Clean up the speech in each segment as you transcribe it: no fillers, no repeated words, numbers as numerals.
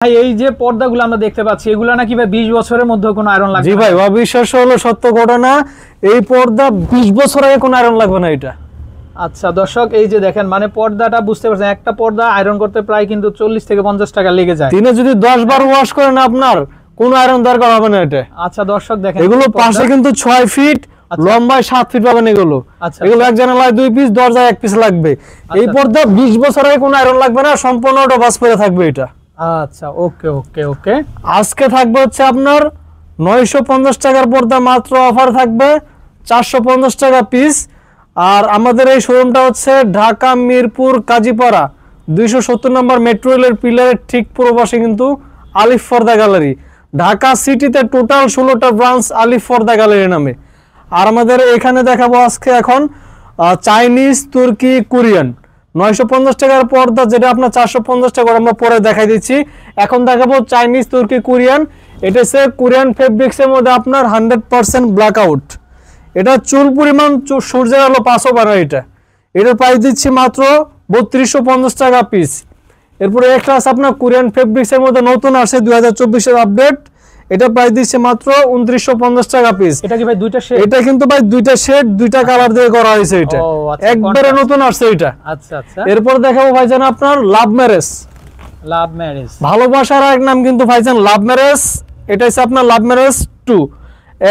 ভাই এই যে পর্দাগুলো আমরা দেখতে পাচ্ছি এগুলা নাকি ভাই 20 বছরের মধ্যে কোনো আয়রন লাগবে? জি ভাই, অবিশ্বাস্য হলো সত্য ঘটনা। এই পর্দা 20 বছর আগে কোনো আয়রন লাগবে না এটা। আচ্ছা দর্শক, এই যে দেখেন মানে পর্দাটা বুঝতে পারছেন, একটা পর্দা আয়রন করতে প্রায় কিন্তু 40 থেকে 50 টাকা লেগে যায়। দিনে যদি 10 বার ওয়াশ করেন আপনার কোনো আয়রন দরকার হবে না এটা। আচ্ছা দর্শক দেখেন, এগুলো পাশে কিন্তু 6 ফিট, লম্বায় 7 ফিট পাবেন এগুলো। এগুলো এক জানালায় 2 পিস, দরজায় 1 পিস লাগবে। এই পর্দা 20 বছর আগে কোনো আয়রন লাগবে না, সম্পূর্ণ অটোবাস করে থাকবে এটা। আচ্ছা ওকে ওকে ওকে। আজকে থাকবে হচ্ছে আপনার 950 টাকার পর্দা, মাত্র অফার থাকবে 450 টাকা পিস। আর আমাদের এই শোরুমটা হচ্ছে ঢাকা মিরপুর কাজীপাড়া 270 নম্বর মেট্রো রেলের পিলারের ঠিক পূর্ব পাশে কিন্তু আলিফ পর্দা গ্যালারি। ঢাকা সিটিতে টোটাল 16টা ব্রাঞ্চ আলিফ পর্দা গ্যালারি নামে। আর আমাদের এখানে দেখাবো আজকে এখন চাইনিজ, তুর্কি, কোরিয়ান 950 টাকার পর্দা, যেটা আপনার 450 টাকা আমরা পরে দেখাই দিচ্ছি। এখন দেখাবো চাইনিজ, তুর্কি, কোরিয়ান। এটা হচ্ছে কোরিয়ান ফেব্রিক্সের মধ্যে আপনার 100% ব্ল্যাক আউট। এটা চুল পরিমাণ সূর্যের আলো পাসও বানা। এটার প্রাইস দিচ্ছি মাত্র 3250 টাকা পিস। এরপরে একটা আছে আপনার কোরিয়ান ফেব্রিক্সের মধ্যে নতুন আসে 2024 এর আপডেট। এটা প্রাইস দিচ্ছে মাত্র 2950 টাকা পিস। এটা কি ভাই দুইটা শেড? এটা কিন্তু ভাই দুইটা শেড, দুইটা কালার দিয়ে করা হয়েছে। এটা একবারে নতুন আসছে এটা। আচ্ছা আচ্ছা। এরপর দেখাবো ভাইজান আপনার লাভ ম্যারেজ। লাভ ম্যারেজ, ভালোবাসার এক নাম কিন্তু ভাইজান লাভ ম্যারেজ। এটা হচ্ছে আপনার লাভ ম্যারেজ 2।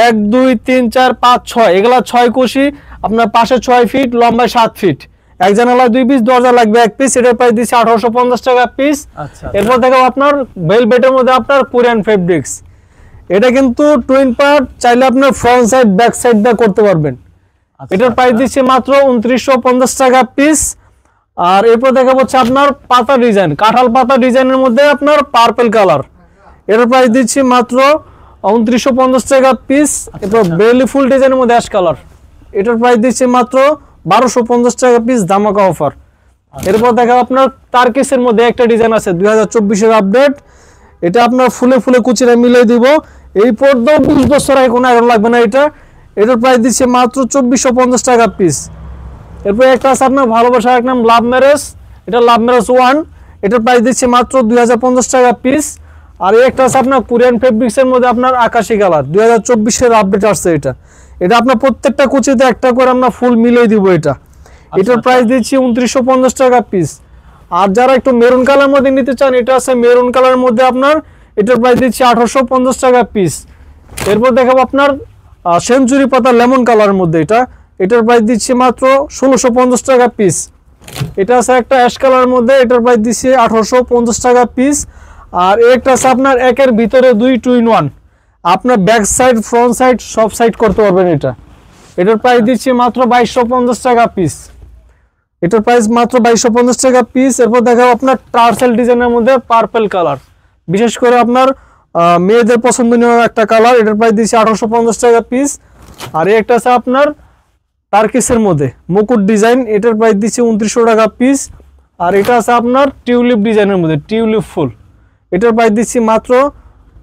1 2 3 4 5 6, এগুলা 6 কুশি, আপনার পাশে 6 ফিট, লম্বায় 7 ফিট, এক জানালায় 2 পিস, দরজা লাগবে 1 পিস। এটার প্রাইস দিচ্ছে 1850 টাকা পিস। আচ্ছা। এরপর দেখাবো আপনার ভেলভেটের মধ্যে আপনার কোরিয়ান ফেব্রিক্স। এটা কিন্তু টুইন পার্ট, চাইলে আপনার ফ্রন্ট সাইড ব্যাক সাইড দিয়ে করতে পারবেন। এটার প্রাইস দিচ্ছে মাত্র 2950 টাকা পিস। আর এরপর দেখাবো হচ্ছে আপনার পাতা ডিজাইন, কাঁঠাল পাতা ডিজাইনের মধ্যে আপনার পার্পল কালার। এটার প্রাইস দিচ্ছি মাত্র 2950 টাকা পিস। এরপর বেলি ফুল ডিজাইনের মধ্যে অ্যাশ কালার। এটার প্রাইস দিচ্ছে মাত্র 1250 টাকা পিস, ধামাকা অফার। এরপর দেখাবো আপনার টার্কিসের মধ্যে একটা ডিজাইন আছে 2024 এর আপডেট। এটা আপনার ফুলে ফুলে কুচিরা মিলিয়ে দিব। এই পর্দা 20 বছর আগে কোনো আয়রন লাগবে না এটা। এটার প্রাইস দিচ্ছে মাত্র 2450 টাকা পিস। এরপর একটা আছে আপনার ভালোবাসার এক নাম লাভ ম্যারেজ। এটা লাভ ম্যারেজ 1। এটার প্রাইস দিচ্ছে মাত্র 2050 টাকা পিস। আর একটা আছে আপনার কোরিয়ান ফেব্রিক্সের মধ্যে আপনার আকাশি কালার, 2024 এর আপডেট আসছে এটা। এটা আপনার প্রত্যেকটা কুচিতে একটা করে আমরা ফুল মিলিয়ে দিব এটা। এটার প্রাইস দিচ্ছি 2950 টাকা পিস। আর যারা একটু মেরুন কালার মধ্যে নিতে চান, এটা আছে মেরুন কালারের মধ্যে আপনার, এটার প্রাইস দিচ্ছি 1850 টাকা পিস। এরপর দেখাবো আপনার সেঞ্চুরি পাতা লেমন কালারের মধ্যে এটার প্রাইস দিচ্ছি মাত্র 1650 টাকা পিস। এটা আছে একটা অ্যাশ কালারের মধ্যে, এটার প্রাইস দিচ্ছি 1850 টাকা পিস। আর একটা আছে আপনার একের ভিতরে 2 2 in 1, আপনার ব্যাক সাইড ফ্রন্ট সাইড সব সাইড করতে পারবেন এটা। এটার প্রাইস দিচ্ছি মাত্র 2250 টাকা পিস। এটার প্রাইস মাত্র 2250 টাকা পিস। এরপর দেখাবো আপনার টার্সেল ডিজাইনের মধ্যে পার্পল কালার, বিশেষ করে আপনার মেয়েদের পছন্দনীয় একটা কালার। এটার প্রাইস দিচ্ছি 1850 টাকা পিস। আর একটা আছে আপনার টার্কিসের মধ্যে মুকুট ডিজাইন, এটার প্রাইস দিচ্ছি 2900 টাকা পিস। আর এটা আছে আপনার টিউলিপ ডিজাইনের মধ্যে টিউলিপ ফুল, এটার প্রাইস দিচ্ছি মাত্র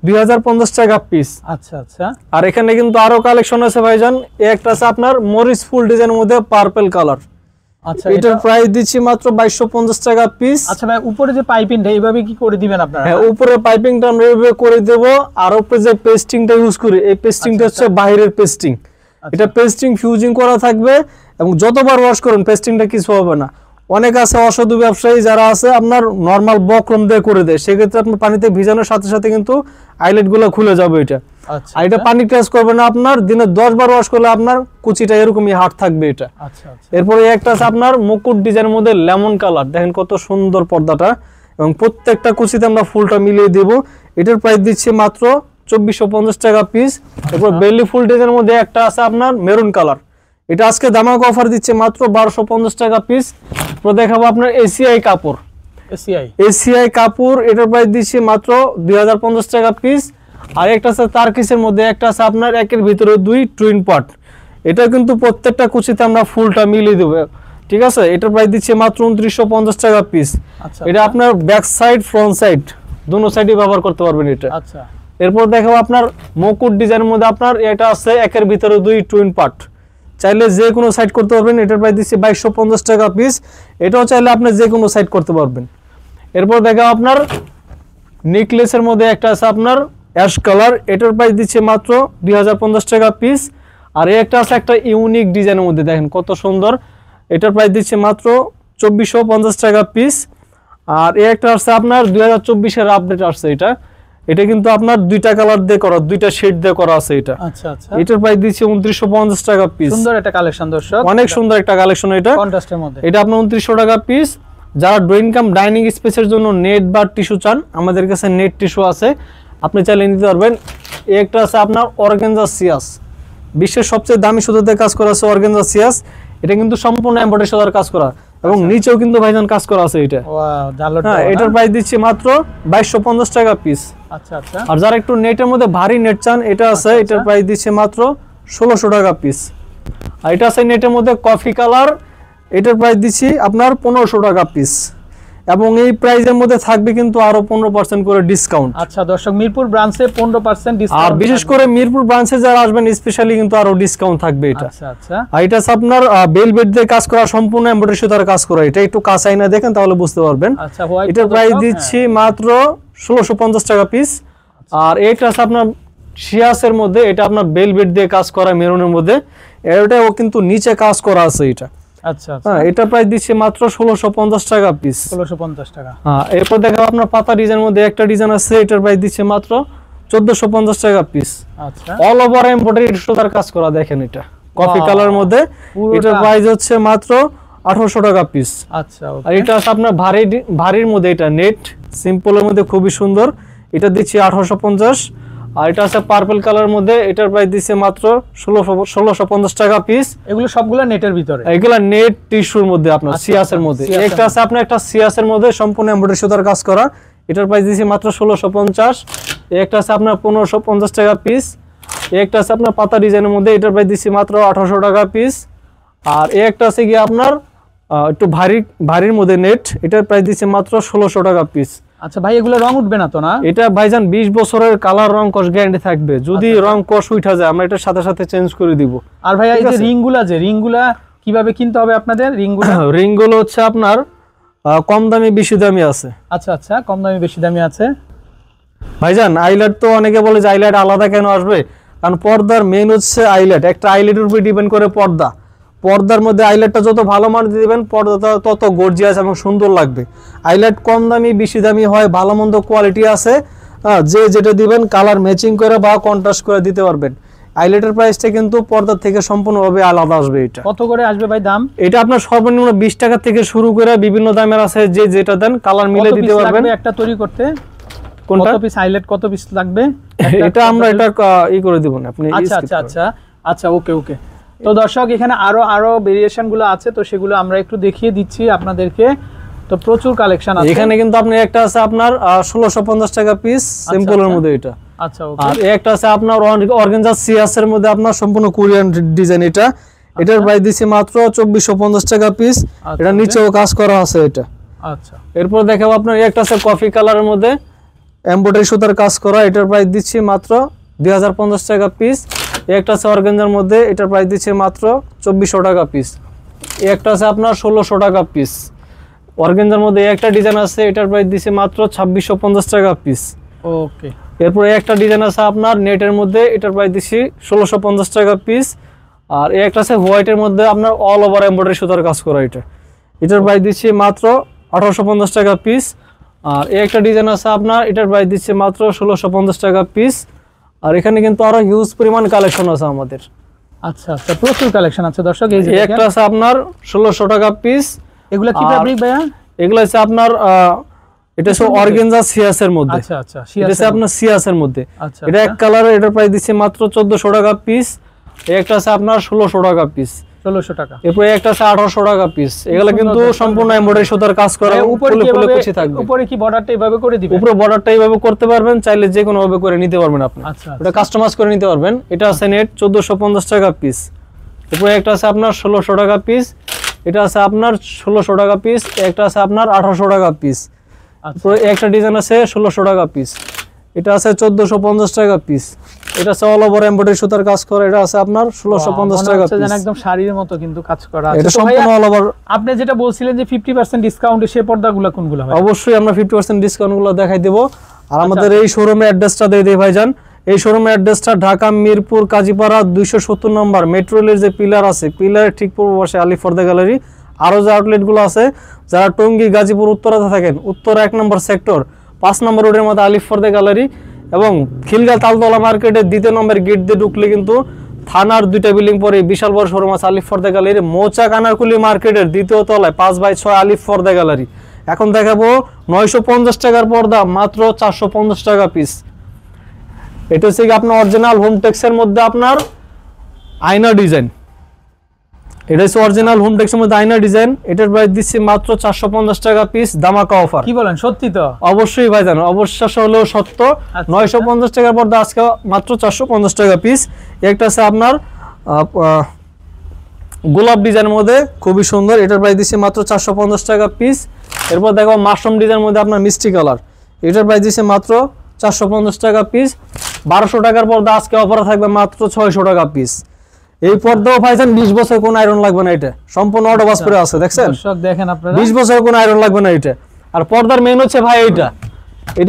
2050 টাকা পিস। আচ্ছা আচ্ছা। আর এখানে কিন্তু আরো কালেকশন আছে ভাইজান। একটা আছে আপনার মরিচ ফুল ডিজাইনের মধ্যে পার্পল কালার। আচ্ছা, এটার প্রাইস দিচ্ছি মাত্র 2250 টাকা পিস। আচ্ছা ভাই, উপরে যে পাইপিংটা এইভাবে কি করে দিবেন আপনারা? হ্যাঁ, উপরে পাইপিংটা আমরা এইভাবে করে দেব। আর উপরে যে পেস্টিংটা ইউজ করি, এই পেস্টিংটা হচ্ছে বাইরের পেস্টিং। এটা পেস্টিং ফিউজিং করা থাকবে এবং যতবার ওয়াশ করুন পেস্টিংটা কিছু হবে না। অনেক আছে অসাধু ব্যবসায়ী যারা আছে আপনার নরমাল বক্রম দিয়ে করে দেয়, সেক্ষেত্রে আপনার পানিতে ভিজানোর সাথে সাথে কিন্তু আইলেট গুলো খুলে যাবে এটা। আর এটা পানি টাচ করবে না, আপনার দিনে 10 বার ওয়াশ করলে আপনার কুচিটা এরকমই হার্ড থাকবে এটা। এরপরে একটা আছে আপনার মুকুট ডিজাইনের মধ্যে লেমন কালার, দেখেন কত সুন্দর পর্দাটা, এবং প্রত্যেকটা কুচিতে আমরা ফুলটা মিলিয়ে দেব। এটার প্রাইস দিচ্ছে মাত্র 2450 টাকা পিস। এরপর বেলি ফুল ডিজাইনের মধ্যে একটা আছে আপনার মেরুন কালার, এটা আজকে ধামাকা অফার দিচ্ছে মাত্র 1250 টাকা পিস। তো দেখাবো আপনার এসিআই কাপড়, এসিআই কাপড়, এটার প্রাইস দিচ্ছে মাত্র 2050 টাকা পিস। আর একটা আছে তারকিসের মধ্যে, একটা আছে আপনার একের ভিতরে 2 টুইন পার্ট। এটা কিন্তু প্রত্যেকটা কুচিতে আমরা ফুলটা মিলিয়ে দেবো, ঠিক আছে। এটার প্রাইস দিচ্ছে মাত্র 2950 টাকা পিস। এটা আপনার ব্যাক সাইড ফ্রন্ট সাইড দুনো সাইডে ব্যবহার করতে পারবেন এটা। আচ্ছা। এরপর দেখাবো আপনার মুকুট ডিজাইনের মধ্যে আপনার এটা আছে একের ভিতরে 2 টুইন পার্ট, চাইলে যে কোনো সাইড করতে পারবেন। এটার প্রাইস দিচ্ছে 2250 টাকা পিস। এটাও চাইলে আপনি যে কোনো সাইড করতে পারবেন। এরপর দেখাবো আপনার নেকলেসের মধ্যে একটা আছে আপনার অ্যাশ কালার, এটার প্রাইস দিচ্ছে মাত্র 2050 টাকা পিস। আর এই একটা আছে একটা ইউনিক ডিজাইনের মধ্যে, দেখেন কত সুন্দর, এটার প্রাইস দিচ্ছে মাত্র 2450 টাকা পিস। আর এই একটা আছে আপনার 2024 আপডেট আসছে, এটা কিন্তু আপনার দুইটা কালার দিয়ে করা, দুইটা শেড দিয়ে করা আছে এটা। আচ্ছা আচ্ছা, এটার প্রাইস দিচ্ছে 2950 টাকা পিস। সুন্দর একটা কালেকশন দর্শক, অনেক সুন্দর একটা কালেকশন এটা, কন্ট্রাস্টের মধ্যে। এটা আপনার 2900 টাকা পিস। যারা ড্রয়িং কাম ডাইনিং স্পেসের জন্য নেট বা টিস্যু চান, আমাদের কাছে নেট টিস্যু আছে, আপনি চাইলে নিতে পারবেন। এই একটা আছে আপনার অর্গানজা সিয়াস, বিশ্বের সবচেয়ে দামি সুতাতে কাজ করা আছে অর্গানজা সিয়াস। এটা কিন্তু সম্পূর্ণ এমব্রয়ডারি সুতার কাজ করা এবং নিচেও কিন্তু ভাইজান কাজ করা আছে এটা। ওয়াও, জালরটা। হ্যাঁ, এটার প্রাইস দিচ্ছি মাত্র 2250 টাকা পিস। আচ্ছা আচ্ছা, আর যারা একটু নেটের মধ্যে ভারী নেট চান, এটা আছে, এটার প্রাইস দিচ্ছে মাত্র 1600 টাকা পিস। আর এটা আছে নেটের মধ্যে কফি কালার, এটার প্রাইস দিচ্ছি আপনার 1500 টাকা পিস। এবং এই প্রাইসের মধ্যে থাকবে কিন্তু আরো 15% করে ডিসকাউন্ট। আচ্ছা দর্শক, মিরপুর ব্রাঞ্চে 15% ডিসকাউন্ট, আর বিশেষ করে মিরপুর ব্রাঞ্চে যারা আসবেন স্পেশালি কিন্তু আরো ডিসকাউন্ট থাকবে এটা। আচ্ছা আচ্ছা, আর এটা আছে আপনার বেলভেট দিয়ে কাজ করা, সম্পূর্ণ এমব্রয়ডারি সুতার কাজ করা, এটা একটু কাঁচাই না দেখেন তাহলে বুঝতে পারবেন। আচ্ছা, হোয়াইট এটার প্রাইস দিচ্ছি মাত্র 1650 টাকা পিস। আর এটা আছে আপনার শিয়াসের মধ্যে, এটা আপনার বেলভেট দিয়ে কাজ করা মেরুনের মধ্যে, এটাও কিন্তু নিচে কাজ করা আছে এটা। আচ্ছা আচ্ছা, হ্যাঁ, এটা প্রাইস দিচ্ছে মাত্র 1650 টাকা পিস। 1650 টাকা। হ্যাঁ, এরপর দেখো আপনার পাতা ডিজাইনের মধ্যে একটা ডিজাইন আছে, এটার প্রাইস দিচ্ছে মাত্র 1450 টাকা পিস। আচ্ছা, অল ওভার এমব্রয়ডারি সুতার কাজ করা, দেখেন এটা কফি কালার মধ্যে, এটার প্রাইস হচ্ছে মাত্র 1800 টাকা পিস। আচ্ছা, আর এটা আছে আপনার ভারীর মধ্যে, এটা নেট সিম্পলের মধ্যে খুবই সুন্দর, এটা দিচ্ছি 1850। আর এটা আছে পার্পল কালার মধ্যে, এটার প্রাইস দিচ্ছে মাত্র 1650 টাকা পিস। এগুলো সবগুলো নেটের ভিতরে, এগুলা নেট টিস্যুর মধ্যে আপনার সিয়াসের মধ্যে। একটা আছে আপনার একটা সিয়াসের মধ্যে সম্পূর্ণ এমব্রয়ডারি সুতার কাজ করা, এটার প্রাইস দিচ্ছি মাত্র 1650। একটা আছে আপনার 1550 টাকা পিস। একটা আছে আপনার পাতা ডিজাইনের মধ্যে, এটার প্রাইস দিচ্ছি মাত্র 1800 টাকা পিস। আর একটা আছে কি আপনার একটু ভারীর মধ্যে নেট, এটার প্রাইস দিচ্ছে মাত্র 1600 টাকা পিস। আচ্ছা ভাই, এগুলো রং উঠবে না তো? না, এটা ভাইজান 20 বছরের কালার রং কস গ্যারান্টি থাকবে, যদি রং কস উঠা যায় আমরা এটার সাথে সাথে চেঞ্জ করে দিব। আর ভাইয়া এই যে রিংগুলা কিভাবে কিনতে হবে আপনাদের? রিংগুলো হচ্ছে আপনার কম দামি বেশি দামি আছে। আচ্ছা আচ্ছা, কম দামি বেশি দামি আছে। ভাইজান আইল্যাট তো অনেকে বলে যে আইল্যাট আলাদা কেন আসবে, কারণ পর্দার মেইন হচ্ছে আইল্যাট, একটা আইল্যাটের উপর ডিপেন্ড করে পর্দার মধ্যে আইল্যাটটা যত ভালো মান দিবেন পর্দাটা তত গর্জিয়াস এবং সুন্দর লাগবে। আইল্যাট কম দামি বেশি দামি হয়, ভালো মন্দ কোয়ালিটি আছে, যে যেটা দিবেন কালার ম্যাচিং করে বা কন্ট্রাস্ট করে দিতে পারবেন। আইল্যাটের প্রাইসটা কিন্তু পর্দা থেকে সম্পূর্ণভাবে আলাদা আসবে। এটা কত করে আসবে ভাই দাম? এটা আপনার সর্বনিম্ন 20 টাকা থেকে শুরু করে বিভিন্ন দামের আছে, যে যেটা দেন কালার মিলে দিতে পারবেন। একটা তৈরি করতে কোনটা কত পিস আইল্যাট, কত পিস লাগবে? এটা আমরা এটা ই করে দিব না আপনি। আচ্ছা আচ্ছা আচ্ছা আচ্ছা, ওকে ওকে। তো দর্শক, এখানে আরো ভেরিয়েশন গুলো আছে, তো সেগুলো আমরা একটু দেখিয়ে দিচ্ছি আপনাদেরকে। তো প্রচুর কালেকশন আছে এখানে, কিন্তু আপনি একটা আছে আপনার 1650 টাকা পিস সিম্পলের মধ্যে এটা। আচ্ছা, ওকে। আর একটা আছে আপনার অর্গানজা সিয়াসের মধ্যে আপনার সম্পূর্ণ কোরিয়ান ডিজাইন, এটার প্রাইস দিছি মাত্র 2450 টাকা পিস। এটা নিচেও কাজ করা আছে এটা। আচ্ছা, এরপর দেখাবো আপনার একটা আছে কফি কালারের মধ্যে এমব্রয়ডারি সুতার কাজ করা, এটার প্রাইস দিচ্ছি মাত্র 2050 টাকা পিস। একটা আছে অর্গানজার মধ্যে, এটার প্রাইস দিচ্ছে মাত্র 2400 টাকা পিস। একটা আছে আপনার 1600 টাকা পিস। অর্গানজার মধ্যে একটা ডিজাইন আছে, এটার প্রাইস দিচ্ছে মাত্র 2650 টাকা পিস। ওকে। এরপরে একটা ডিজাইন আছে আপনার নেটের মধ্যে, এটার প্রাইস দিচ্ছি 1650 টাকা পিস। আর একটা আছে হোয়াইটের মধ্যে আপনার অল ওভার এমব্রয়ডারি সুতার কাজ করা, এটার প্রাইস দিচ্ছি মাত্র 1850 টাকা পিস। আর একটা ডিজাইন আছে আপনার, এটার প্রাইস দিচ্ছে মাত্র 1650 টাকা পিস। আর এখানে কিন্তু আরো হিউজ পরিমাণ কালেকশন আছে আমাদের। আচ্ছা আচ্ছা, প্রচুর কালেকশন আছে দর্শক। এই যে একটা আছে আপনার 1600 টাকা পিস। এগুলা কি ফেব্রিক ভাইয়া? এগুলা আছে আপনার এটা হচ্ছে অর্গানজা সিয়াসের মধ্যে। আচ্ছা আচ্ছা, এটা হচ্ছে আপনার সিয়াসের মধ্যে। আচ্ছা, এটা এক কালার, এটার প্রাইস দিচ্ছে মাত্র 1400 টাকা পিস। একটা আছে আপনার 1600 টাকা পিস। 1600 টাকা। এরপরে একটা আছে 1800 টাকা পিস। এগুলা কিন্তু সম্পূর্ণ এমব্রয়ডারি সুতার কাজ করা, উপরে থাকবে। উপরে কি বর্ডারটা এইভাবে করে দিবেন? উপরে বর্ডারটা এইভাবে করতে পারবেন, চাইলে যে কোনো ভাবে করে নিতে পারবেন আপনি। আচ্ছা, এটা কাস্টমাইজ করে নিতে পারবেন। এটা আছে নেট 1450 টাকা পিস। এরপরে একটা আছে আপনার 1600 টাকা পিস। এটা আছে আপনার 1600 টাকা পিস। একটা আছে আপনার 1800 টাকা পিস। তারপরে একটা ডিজাইন আছে 1600 টাকা পিস। এটা আছে 1450 টাকা পিস। এটা আছে অল ওভার এমব্রয়ডারি সুতার কাজ করা, এটা আছে আপনার 1650 টাকা পিস। যেন একদম শাড়ির মতো কিন্তু কাজ করা আছে। এটা সম্পূর্ণ অল ওভার। আপনি যেটা বলছিলেন যে 50% ডিসকাউন্টে, সেই পর্দাগুলো কোনগুলো হয়? অবশ্যই আমরা 50% ডিসকাউন্টগুলো দেখাই দেব। আর আমাদের এই শোরুমের অ্যাড্রেসটা দিয়ে দিই ভাইজান। এই শোরুমের অ্যাড্রেসটা ঢাকা মিরপুর কাজীপাড়া 270 নম্বর মেট্রো রেলের যে পিলার আছে, পিলারের ঠিক পূর্ব পাশে আলিফ পর্দা গ্যালারি। আরও যে আউটলেটগুলো আছে, যারা টঙ্গী গাজীপুর উত্তরাতে থাকেন, উত্তরা 1 নম্বর সেক্টর 5 নম্বর রোডের মধ্যে আলিফ পর্দা গ্যালারি, এবং খিলগাঁও তালতলা মার্কেটের 2 নম্বর গেট দিয়ে ঢুকলে কিন্তু থানার 2টা বিল্ডিং পরে বিশাল বড় শোরুম আছে আলিফ পর্দা গ্যালারি। মৌচাক আনারকুলি মার্কেটের 2য় তলায় 5/6 আলিফ পর্দা গ্যালারি। এখন দেখাবো 950 টাকার পর্দা মাত্র 450 টাকা পিস। এটা হচ্ছে আপনার অরিজিনাল হোমটেক্সের মধ্যে আপনার আয়না ডিজাইন। এটা হচ্ছে অরিজিনাল হোমটেক্সের মধ্যে আয়না ডিজাইন। এটার প্রাইস দিচ্ছি মাত্র 450 টাকা পিস, ধামাকা অফার। কি বলেন, সত্যি তো? অবশ্যই ভাইজান, অবশ্য হলেও সত্য। 950 টাকার পর্দা আজকে মাত্র 450 টাকা পিস। একটা আছে আপনার গোলাপ ডিজাইনের মধ্যে, খুবই সুন্দর। এটার প্রাইস দিচ্ছি মাত্র 450 টাকা পিস। এরপর দেখো মাশরুম ডিজাইনের মধ্যে আপনার মিষ্টি কালার, এটার প্রাইস দিচ্ছি মাত্র 450 টাকা পিস। 1200 টাকার পর্দা আজকে অফারে থাকবে মাত্র 600 টাকা পিস। এই পর্দাও ভাইজান 20 বছর কোনো আয়রন লাগবে না, এটা সম্পূর্ণ অটো ওয়াশ করে আছে, দেখছেন? দর্শক দেখেন আপনারা, 20 বছর কোনো আয়রন লাগবে না এটা। আর পর্দার মেন হচ্ছে ভাই এটা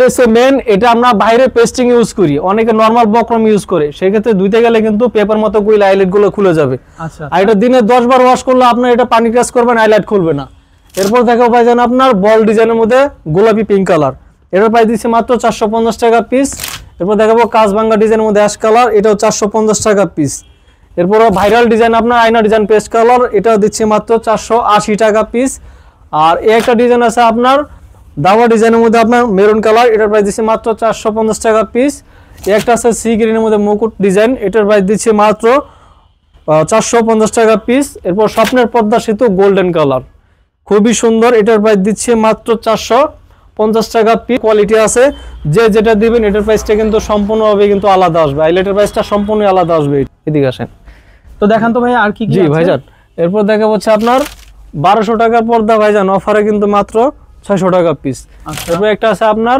হচ্ছে মেন। এটা আমরা বাইরে পেস্টিং ইউজ করি, অনেকে নরমাল বক্রম ইউজ করে, সেই ক্ষেত্রে ধুইতে গেলে কিন্তু পেপার মতো করে আইলাইট গুলো খুলে যাবে। আচ্ছা, আর এটা দিনে 10 বার ওয়াশ করলে আপনার এটা পানি টাচ করবেন, আইলাইট খুলবে না। এরপর দেখো ভাইজান আপনার বল ডিজাইনের মধ্যে গোলাপি পিঙ্ক কালার, এটার প্রাইস দিচ্ছি মাত্র 450 টাকা পিস। এরপর দেখাবো কাজভাঙ্গা ডিজাইনের মধ্যে অ্যাশ কালার, এটাও 450 টাকা পিস। এরপর ভাইরাল ডিজাইন আপনার আয়না ডিজাইন পেস্ট কালার, এটাও দিচ্ছি মাত্র 480 টাকা পিস। আর এই একটা ডিজাইন আছে আপনার দাবা ডিজাইনের মধ্যে আপনার মেরুন কালার, এটার প্রাইস দিচ্ছি মাত্র 450 টাকা পিস। একটা আছে সি গ্রিনের মধ্যে মুকুট ডিজাইন, এটার প্রাইস দিচ্ছি মাত্র 450 টাকা পিস। এরপর স্বপ্নের পদ্মা সেতু গোল্ডেন কালার, খুবই সুন্দর, এটার প্রাইস দিচ্ছি মাত্র 450 টাকা পিস। কোয়ালিটি আছে, যে যেটা দিবেন এটার প্রাইসটা কিন্তু সম্পূর্ণভাবে কিন্তু আলাদা আসবে, আইলেটের প্রাইসটা সম্পূর্ণ আলাদা আসবে। এদিকে আসেন তো দেখান তো ভাই আর কি কি জি আছে? ভাইজান, এরপর দেখা হচ্ছে আপনার 1200 টাকার পর্দা ভাইজান অফারে কিন্তু মাত্র 600 টাকা পিস। এরপর একটা আছে আপনার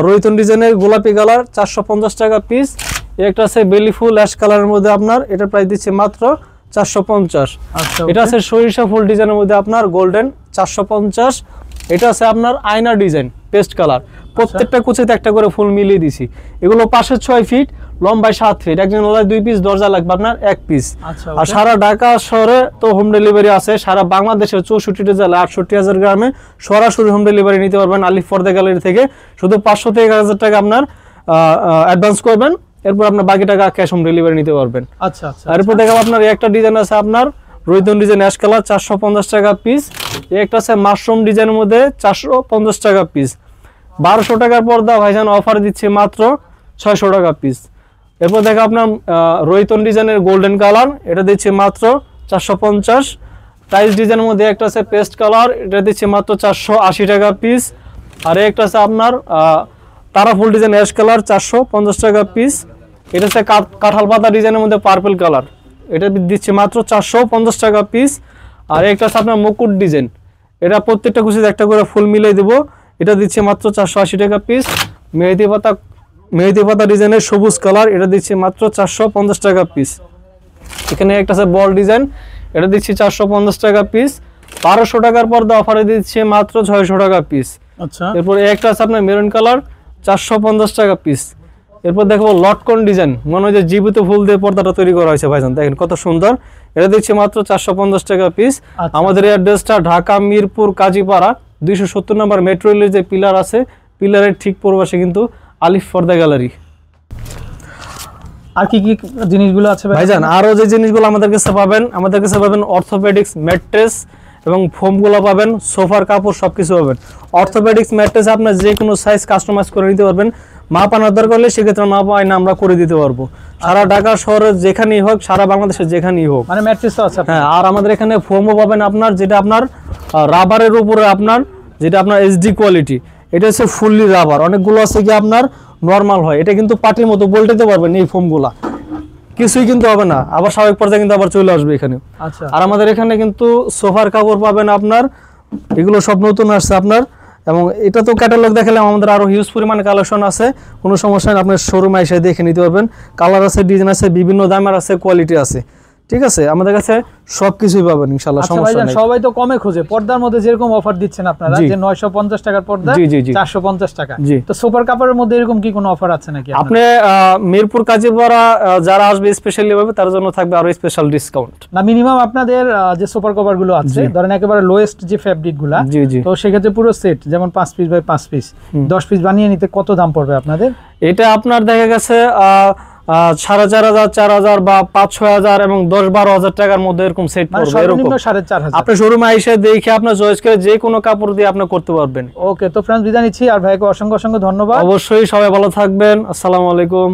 রোহিতন ডিজাইনের গোলাপি কালার, 450 টাকা পিস। একটা আছে বেলি ফুল অ্যাশ কালারের মধ্যে আপনার, এটার প্রাইস দিচ্ছে মাত্র 450। আচ্ছা, এটা আছে সরিষা ফুল ডিজাইনের মধ্যে আপনার গোল্ডেন, 450। এটা আছে আপনার আয়না ডিজাইন পেস্ট কালার, প্রত্যেকটা কুচিতে একটা করে ফুল মিলিয়ে দিছি। এগুলো পাশে 6 ফিট, লম্বায় 7 ফিট, একজন 2 পিস, দরজা লাগবে আপনার 1 পিস। আর সারা ঢাকা শহরে তো হোম ডেলিভারি আছে, সারা বাংলাদেশের 64টা জেলা 68,000 গ্রামে সরাসরি হোম ডেলিভারি নিতে পারবেন আলিফ পর্দা গ্যালারি থেকে। শুধু 500 থেকে 1000 টাকা আপনার অ্যাডভান্স করবেন, এরপর আপনার বাকি টাকা ক্যাশ হোম ডেলিভারি নিতে পারবেন। আচ্ছা আচ্ছা। এরপর দেখাবো আপনার একটা ডিজাইন আছে আপনার রোহিতন ডিজাইন অ্যাশ কালার, 450 টাকা পিস। একটা আছে মাশরুম ডিজাইনের মধ্যে 450 টাকা পিস। 1200 টাকার পর্দা ভাইজান অফার দিচ্ছে মাত্র 600 টাকা পিস। এরপর দেখো আপনার রোহিতন ডিজাইনের গোল্ডেন কালার, এটা দিচ্ছে মাত্র 450। টাইলস ডিজাইনের মধ্যে একটা আছে পেস্ট কালার, এটা দিচ্ছে মাত্র 480 টাকা পিস। আর একটা আছে আপনার তারাফুল ডিজাইন অ্যাশ কালার, 450 টাকা পিস। এটা হচ্ছে কাঁঠাল পাতা ডিজাইনের মধ্যে পার্পল কালার, এটা দিচ্ছে মাত্র 450 টাকা পিস। আর একটা আছে আপনার মুকুট ডিজাইন, এটা প্রত্যেকটা কুচিতে একটা করে ফুল মিলিয়ে দেবো, এটা দিচ্ছে মাত্র 480 টাকা পিস। মেহেদি পাতা ডিজাইনের সবুজ কালার, এটা দিচ্ছে মাত্র 450 টাকা পিস। এখানে একটা আছে বল ডিজাইন, এটা দিচ্ছি 450 টাকা পিস। 1200 টাকার পর্দা অফারে দিচ্ছে মাত্র 600 টাকা পিস। আচ্ছা, এরপর একটা আছে আপনার মেরুন কালার, 450 টাকা পিস। এরপর দেখবো লটকন ডিজাইন, মনে হয় যে জীবিত ফুল দিয়ে পর্দাটা তৈরি করা হয়েছে ভাইজান, দেখেন কত সুন্দর। এটা দিচ্ছে মাত্র 450 টাকা পিস। আমাদের এই অ্যাড্রেসটা ঢাকা মিরপুর কাজীপাড়া 270 নম্বর মেট্রো রেলের যে পিলার আছে, পিলারের ঠিক পূর্বপাশে কিন্তু আলিফ পর্দা গ্যালারি। আর কি কি জিনিসগুলো আছে ভাইজান? আরো যে জিনিসগুলো আমাদের কাছে পাবেন অর্থোপেডিক্স ম্যাট্রেস এবং ফোমগুলো পাবেন, সোফার কাপড় সবকিছু পাবেন। অর্থোপেডিক্স ম্যাট্রেস আপনার যে কোনো সাইজ কাস্টমাইজ করে নিতে পারবেন, মাপ আনার দরকার হলে সেক্ষেত্রে মাপ আয়না আমরা করে দিতে পারবো। সারা ঢাকা শহরে যেখানেই হোক, সারা বাংলাদেশে যেখানেই হোক, মানে ম্যাট্রেস তো আছে। হ্যাঁ, আর আমাদের এখানে ফোমও পাবেন আপনার, যেটা আপনার রাবারের উপরে আপনার, যেটা আপনার এইচডি কোয়ালিটি। এটা হচ্ছে ফুললি রাবার, অনেকগুলো আছে কি আপনার নরমাল হয়, এটা কিন্তু পাটির মতো বলতে পারবেন এই ফোমগুলা, কিছুই কিন্তু হবে না, আবার স্বাভাবিক পর্যায়ে কিন্তু আবার চলে আসবে এখানে। আচ্ছা, আর আমাদের এখানে কিন্তু সোফার কাপড় পাবেন আপনার, এগুলো সব নতুন আসছে আপনার। এবং এটা তো ক্যাটালগ দেখালে আমাদের আরো হিউজ পরিমাণে কালেকশন আছে, কোনো সমস্যা নেই, আপনার শোরুমে এসে দেখে নিতে পারবেন। কালার আছে, ডিজাইন আছে, বিভিন্ন দামের আছে, কোয়ালিটি আছে, ঠিক আছে, আমাদের কাছে সবকিছুই পাবেন ইনশাআল্লাহ, আচ্ছা সমস্যা ভাইজান, নেই। সবাই তো কমে খোঁজে, পর্দার মধ্যে যেরকম অফার দিচ্ছেন আপনারা, জি। যে 950 টাকার পর্দা জি, জি, জি। 450 টাকা, জি। তো সুপার কাপড়ের মধ্যে এরকম কি কোনো অফার আছে নাকি? আপনি মিরপুর কাজীপাড়া যারা আসবে স্পেশালি ভাবে তার জন্য থাকবে আরো স্পেশাল ডিসকাউন্ট। না মিনিমাম আপনাদের যে সুপার কভার গুলো আছে, ধরেন একেবারে লোয়েস্ট যে ফেব্রিক গুলা, জি জি। তো সেক্ষেত্রে পুরো সেট যেমন 5 পিস বাই 5 পিস 10 পিস বানিয়ে নিতে কত দাম পড়বে আপনাদের? এটা আপনার দেখা গেছে 4,500, 4,000 বা 5-6,000 এবং 10-12,000 টাকার মধ্যে এরকম সেট মানে পড়বে এরকম। সর্বনিম্ন 4,500। আপনি শোরুমে এসে দেখে আপনার চয়েস করে যে কোনো কাপড় দিয়ে আপনি করতে পারবেন। ওকে, তো ফ্রেন্ডস বিদায় নিচ্ছি, আর ভাইকে অসংখ্য অসংখ্য ধন্যবাদ। অবশ্যই সবাই ভালো থাকবেন। আসসালামু আলাইকুম।